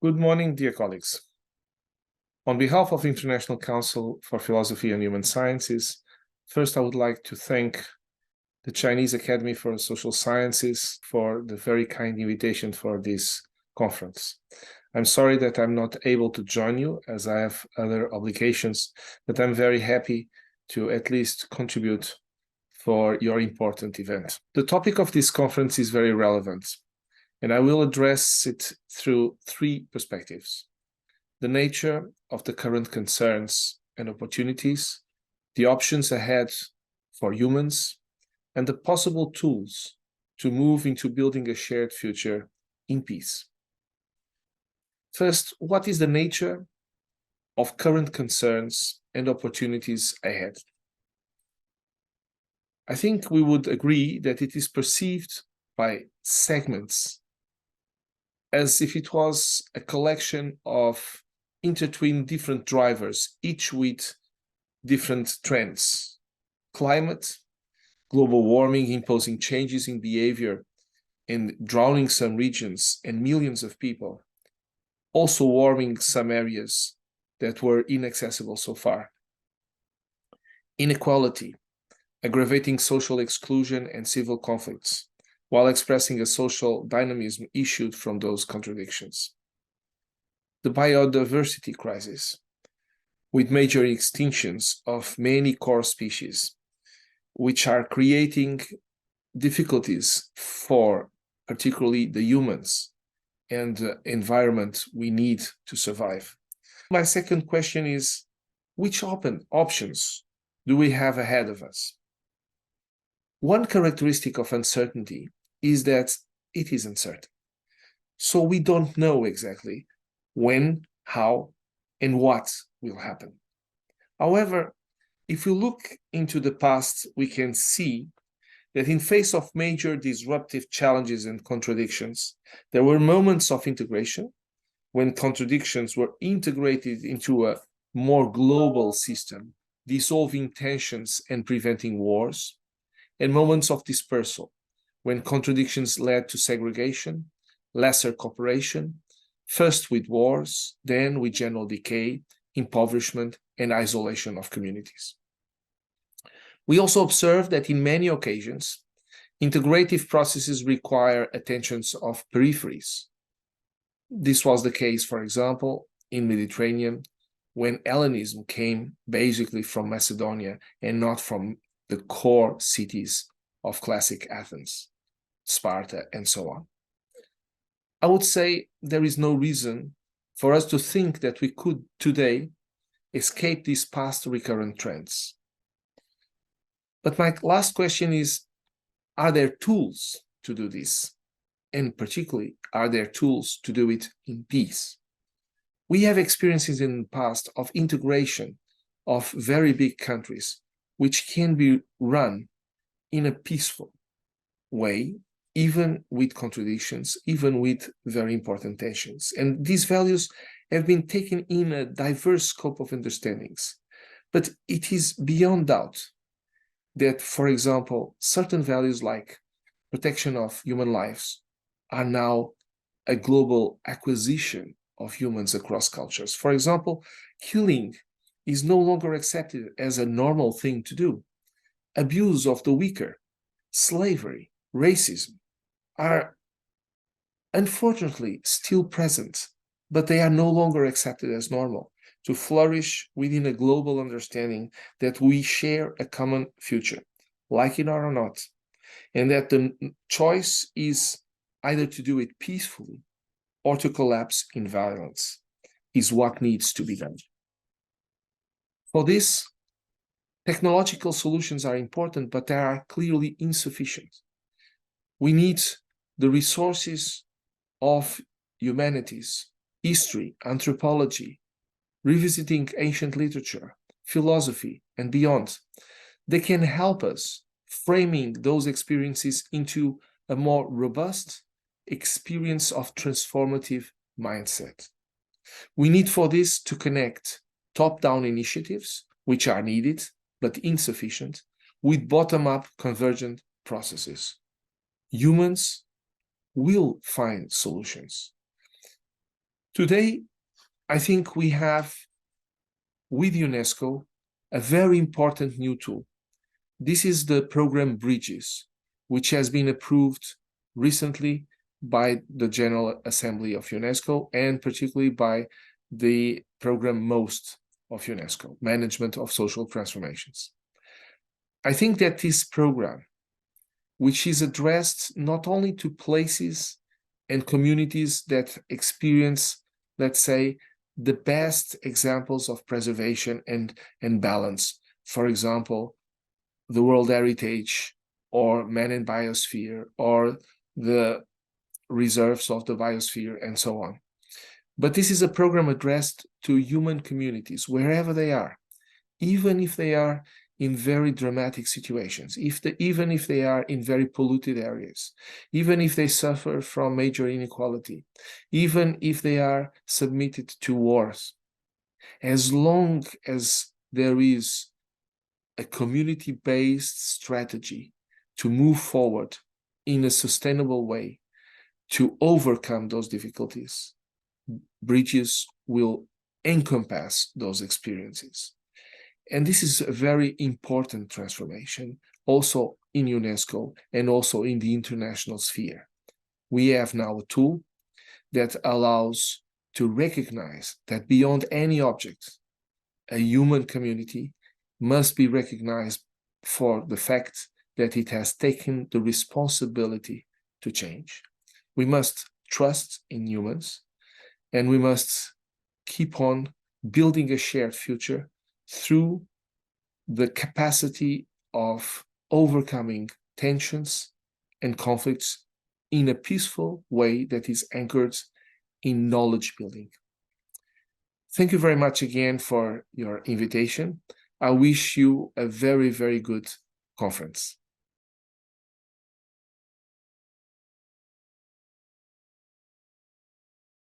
Good morning, dear colleagues. On behalf of the International Council for Philosophy and Human Sciences, first I would like to thank the Chinese Academy for Social Sciences for the very kind invitation for this conference. I'm sorry that I'm not able to join you as I have other obligations, but I'm very happy to at least contribute for your important event. The topic of this conference is very relevant, and I will address it through three perspectives: the nature of the current concerns and opportunities, the options ahead for humans, and the possible tools to move into building a shared future in peace. First, what is the nature of current concerns and opportunities ahead? I think we would agree that it is perceived by segments as if it was a collection of intertwined different drivers, each with different trends. Climate, global warming imposing changes in behavior and drowning some regions and millions of people, also warming some areas that were inaccessible so far. Inequality, aggravating social exclusion and civil conflicts, while expressing a social dynamism issued from those contradictions. The biodiversity crisis, with major extinctions of many core species, which are creating difficulties for particularly the humans and the environment we need to survive. My second question is, which options do we have ahead of us? One characteristic of uncertainty is that it is uncertain. So we don't know exactly when, how, and what will happen. However, if we look into the past, we can see that in face of major disruptive challenges and contradictions, there were moments of integration when contradictions were integrated into a more global system, dissolving tensions and preventing wars, and moments of dispersal when contradictions led to segregation, lesser cooperation, first with wars, then with general decay, impoverishment, and isolation of communities. We also observe that in many occasions, integrative processes require attentions of peripheries. This was the case, for example, in Mediterranean, when Hellenism came basically from Macedonia and not from the core cities of classic Athens, Sparta, and so on. I would say there is no reason for us to think that we could today escape these past recurrent trends. But my last question is, are there tools to do this? And particularly, are there tools to do it in peace? We have experiences in the past of integration of very big countries, which can be run in a peaceful way, even with contradictions, even with very important tensions. And these values have been taken in a diverse scope of understandings. But it is beyond doubt that, for example, certain values like protection of human lives are now a global acquisition of humans across cultures. For example, killing is no longer accepted as a normal thing to do. Abuse of the weaker, slavery, racism are unfortunately still present, but they are no longer accepted as normal to flourish within a global understanding that we share a common future, like it or not, and that the choice is either to do it peacefully or to collapse in violence is what needs to be done. For this, technological solutions are important, but they are clearly insufficient. We need the resources of humanities, history, anthropology, revisiting ancient literature, philosophy, and beyond. They can help us framing those experiences into a more robust experience of transformative mindset. We need for this to connect top-down initiatives, which are needed but insufficient, with bottom-up convergent processes. Humans will find solutions. Today, I think we have, with UNESCO, a very important new tool. This is the program Bridges, which has been approved recently by the General Assembly of UNESCO and particularly by the program MOST of UNESCO, Management of Social Transformations. I think that this program, which is addressed not only to places and communities that experience, let's say, the best examples of preservation and balance, for example, the World Heritage or Man and Biosphere or the reserves of the biosphere and so on. But this is a program addressed to human communities, wherever they are, even if they are in very dramatic situations, even if they are in very polluted areas, even if they suffer from major inequality, even if they are submitted to wars. As long as there is a community-based strategy to move forward in a sustainable way to overcome those difficulties, Bridges will encompass those experiences. And this is a very important transformation, also in UNESCO and also in the international sphere. We have now a tool that allows to recognize that beyond any object, a human community must be recognized for the fact that it has taken the responsibility to change. We must trust in humans, and we must keep on building a shared future through the capacity of overcoming tensions and conflicts in a peaceful way that is anchored in knowledge building. Thank you very much again for your invitation. I wish you a very, very good conference.